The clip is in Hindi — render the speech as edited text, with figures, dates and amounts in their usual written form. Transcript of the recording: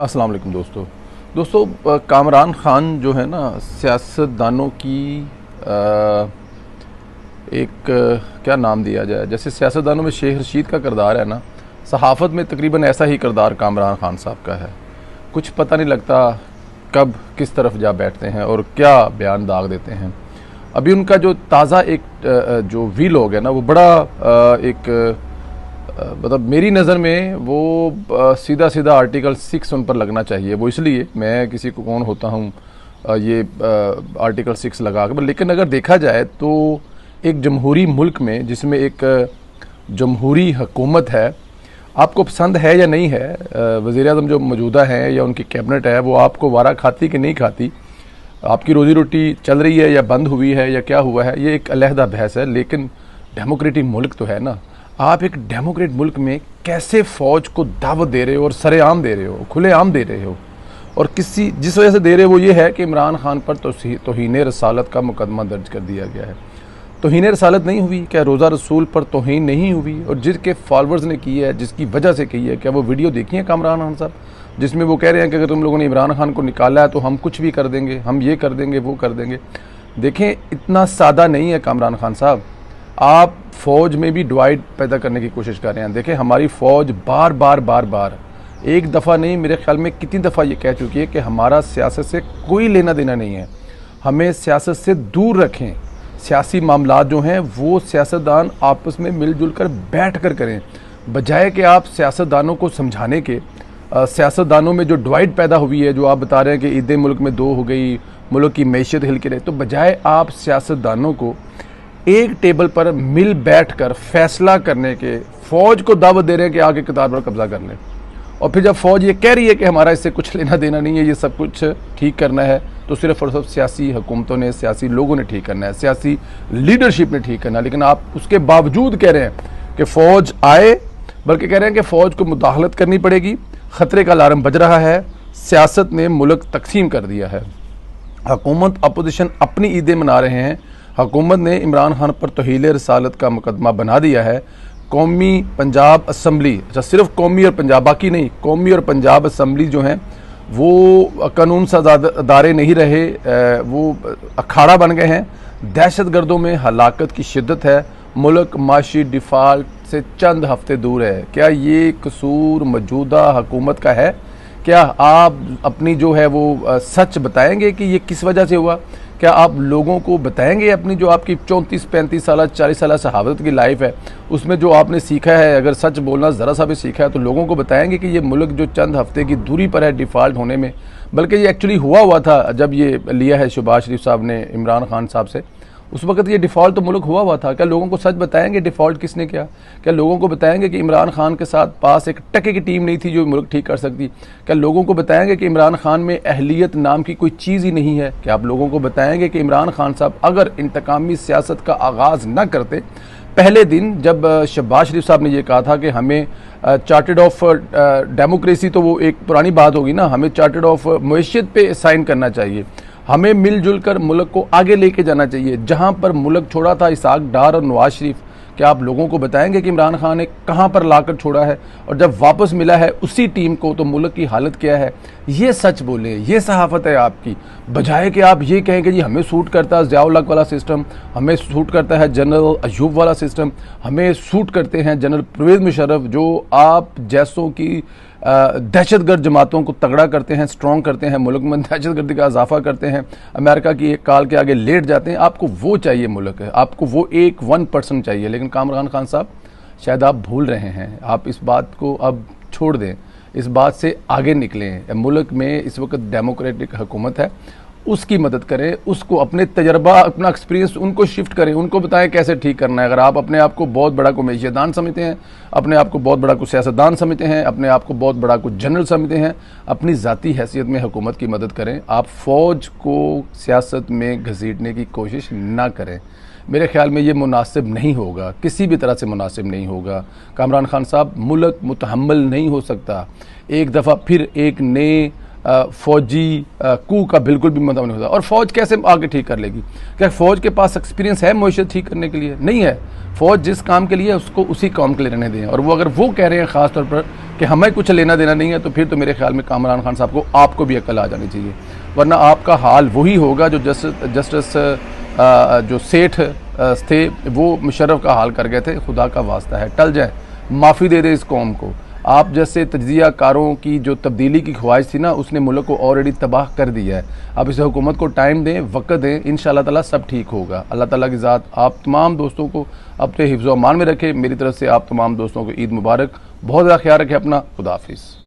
अस्सलाम वालेकुम दोस्तों कामरान खान जो है ना सियासतदानों की क्या नाम दिया जाए, जैसे सियासतदानों में शेख रशीद का किरदार है ना, सहाफ़त में तकरीबन ऐसा ही किरदार कामरान खान साहब का है। कुछ पता नहीं लगता कब किस तरफ जा बैठते हैं और क्या बयान दाग देते हैं। अभी उनका जो ताज़ा एक जो वीलॉग है ना, वो बड़ा एक मतलब मेरी नज़र में वो सीधा सीधा आर्टिकल 6 उन पर लगना चाहिए। वो इसलिए, मैं किसी को कौन होता हूँ ये आर्टिकल 6 लगा कर, लेकिन अगर देखा जाए तो एक जमहूरी मुल्क में जिसमें एक जमहूरी हुकूमत है, आपको पसंद है या नहीं है, वज़ीर आज़म जो मौजूदा हैं या उनकी कैबिनेट है वो आपको वारा खाती कि नहीं खाती, आपकी रोज़ी रोटी चल रही है या बंद हुई है या क्या हुआ है, ये एक अलहदा बहस है। लेकिन डेमोक्रेटिक मुल्क तो है ना। आप एक डेमोक्रेट मुल्क में कैसे फ़ौज को दावत दे रहे हो और सरेआम दे रहे हो, खुलेआम दे रहे हो, और जिस वजह से दे रहे हो वो ये है कि इमरान खान पर तौहीन रसालत का मुकदमा दर्ज कर दिया गया है। तौहीन रसालत नहीं हुई क्या? रोज़ा रसूल पर तौहीन नहीं हुई? और जिसके फॉलोअर्स ने की है, जिसकी वजह से की है, क्या वो वीडियो देखी है कामरान खान साहब, जिसमें वो कह रहे हैं कि अगर तुम लोगों ने इमरान खान को निकाला है तो हम कुछ भी कर देंगे, हम ये कर देंगे, वो कर देंगे। देखें, इतना सादा नहीं है कामरान खान साहब। आप फ़ौज में भी डिवाइड पैदा करने की कोशिश कर रहे हैं। देखें, हमारी फ़ौज बार बार एक दफ़ा नहीं, मेरे ख्याल में कितनी दफ़ा ये कह चुकी है कि हमारा सियासत से कोई लेना देना नहीं है, हमें सियासत से दूर रखें। सियासी मामलात जो हैं वो सियासतदान आपस में मिलजुल कर बैठ कर करें, बजाय कि आप सियासतदानों को समझाने के। सियासतदानों में जो डिवाइड पैदा हुई है, जो आप बता रहे हैं कि ईदें मुल्क में 2 हो गई, मुल्क की मैशत हिल के रहे, तो बजाय आप सियासतदानों को एक टेबल पर मिल बैठ कर फैसला करने के, फ़ौज को दावत दे रहे हैं कि आगे कतार पर कब्जा कर लें। और फिर जब फ़ौज ये कह रही है कि हमारा इससे कुछ लेना देना नहीं है, ये सब कुछ ठीक करना है, तो सिर्फ और सिर्फ सियासी हुकूमतों ने, सियासी लोगों ने ठीक करना है, सियासी लीडरशिप ने ठीक करना है। लेकिन आप उसके बावजूद कह रहे हैं कि फ़ौज आए, बल्कि कह रहे हैं कि फ़ौज को मुदाखलत करनी पड़ेगी। ख़तरे का अलार्म बज रहा है। सियासत ने मुल्क तकसीम कर दिया है। हुकूमत अपोजिशन अपनी ईदें मना रहे हैं। हुकूमत ने इमरान खान पर तौहीन रसालत का मुकदमा बना दिया है। कौमी पंजाब असम्बली, अच्छा सिर्फ कौमी और पंजाब, बाकी नहीं, कौमी और पंजाब असम्बली जो हैं वो कानून साज़ अदारे नहीं रहे, वो अखाड़ा बन गए हैं। दहशत गर्दों में हलाकत की शिद्दत है। मुल्क माशी डिफ़ाल्ट से चंद हफ्ते दूर है। क्या ये कसूर मौजूदा हुकूमत का है? क्या आप अपनी जो है वो सच बताएंगे कि ये किस वजह से हुआ? क्या आप लोगों को बताएंगे अपनी जो आपकी 34-35 साल 40 साल सहाबत की लाइफ है, उसमें जो आपने सीखा है, अगर सच बोलना ज़रा सा भी सीखा है, तो लोगों को बताएंगे कि ये मुल्क जो चंद हफ्ते की दूरी पर है डिफ़ाल्ट होने में, बल्कि ये एक्चुअली हुआ था जब ये लिया है शहबाज शरीफ साहब ने इमरान खान साहब से, उस वक्त ये डिफ़ॉल्ट तो मुल्क हुआ था। क्या लोगों को सच बताएंगे डिफ़ॉल्ट किसने किया? क्या लोगों को बताएंगे कि इमरान खान के साथ पास एक टके की टीम नहीं थी जो मुल्क ठीक कर सकती? क्या लोगों को बताएंगे कि इमरान खान में अहलियत नाम की कोई चीज़ ही नहीं है? क्या आप लोगों को बताएंगे कि इमरान खान साहब अगर इंतकामी सियासत का आगाज़ न करते, पहले दिन जब शहबाज शरीफ साहब ने यह कहा था कि हमें चार्टर्ड ऑफ डेमोक्रेसी, तो वो एक पुरानी बात होगी ना, हमें चार्टर्ड ऑफ मईशत पे साइन करना चाहिए, हमें मिलजुल कर मुल्क को आगे लेके जाना चाहिए, जहां पर मुल्क छोड़ा था इसहाक डार और नवाज शरीफ। क्या आप लोगों को बताएंगे कि इमरान खान ने कहां पर लाकर छोड़ा है, और जब वापस मिला है उसी टीम को तो मुल्क की हालत क्या है? ये सच बोले, ये सहाफत है आपकी, बजाय कि आप ये कहें कि जी हमें सूट करता है ज़ियाउल हक वाला सिस्टम, हमें सूट करता है जनरल अयूब वाला सिस्टम, हमें सूट करते हैं जनरल परवेज़ मुशर्रफ, जो आप जैसों की दहशतगर्द जमातों को तगड़ा करते हैं, स्ट्रॉन्ग करते हैं, मुल्क में दहशतगर्दी का इजाफा करते हैं, अमेरिका की एक काल के आगे लेट जाते हैं। आपको वो चाहिए मुल्क है, आपको वो 1% चाहिए। लेकिन कामरान खान साहब, शायद आप भूल रहे हैं, आप इस बात को अब छोड़ दें, इस बात से आगे निकलें। मुल्क में इस वक्त डेमोक्रेटिक हुकूमत है, उसकी मदद करें, उसको अपने तजर्बा, अपना एक्सपीरियंस उनको शिफ्ट करें, उनको बताएं कैसे ठीक करना है। अगर आप अपने आप को बहुत बड़ा को मैशदान समझते हैं, अपने आप को बहुत बड़ा को सियासतदान समझते हैं, अपने आप को बहुत बड़ा को जनरल समझते हैं, अपनी ज़ाती हैसियत में हुकूमत की मदद करें। आप फ़ौज को सियासत में घसीटने की कोशिश ना करें। मेरे ख्याल में ये मुनासिब नहीं होगा, किसी भी तरह से मुनासिब नहीं होगा। कामरान खान साहब, मुल्क मुतहम्मल नहीं हो सकता एक दफ़ा फिर एक नए फौजी कू का बिल्कुल भी मतलब नहीं होता। और फौज कैसे आगे ठीक कर लेगी? क्या फौज के पास एक्सपीरियंस है मईशत ठीक करने के लिए? नहीं है। फौज जिस काम के लिए उसको उसी काम के लिए रहने दें। और वो अगर वो कह रहे हैं ख़ास तौर पर कि हमें कुछ लेना देना नहीं है, तो फिर तो मेरे ख्याल में कामरान खान साहब को आपको भी अकल आ जानी चाहिए, वरना आपका हाल वही होगा जो जस्टिस जो सेठ थे वो मुशर्रफ का हाल कर गए थे। खुदा का वास्ता है टल जाए, माफ़ी दे दे इस कौम को। आप जैसे तज्जिया कारों की जो तब्दीली की ख्वाहिश थी ना, उसने मुल्क को ऑलरेडी तबाह कर दिया है। अब इसे हुकूमत को टाइम दें, वक्त दें, इंशाअल्लाह ताला सब ठीक होगा। अल्लाह ताला की ज़ात आप तमाम दोस्तों को अपने हिफ्ज़-ओ-अमान में रखे। मेरी तरफ से आप तमाम दोस्तों को ईद मुबारक। बहुत ज़्यादा ख्याल रखें अपना। खुदा हाफिज़।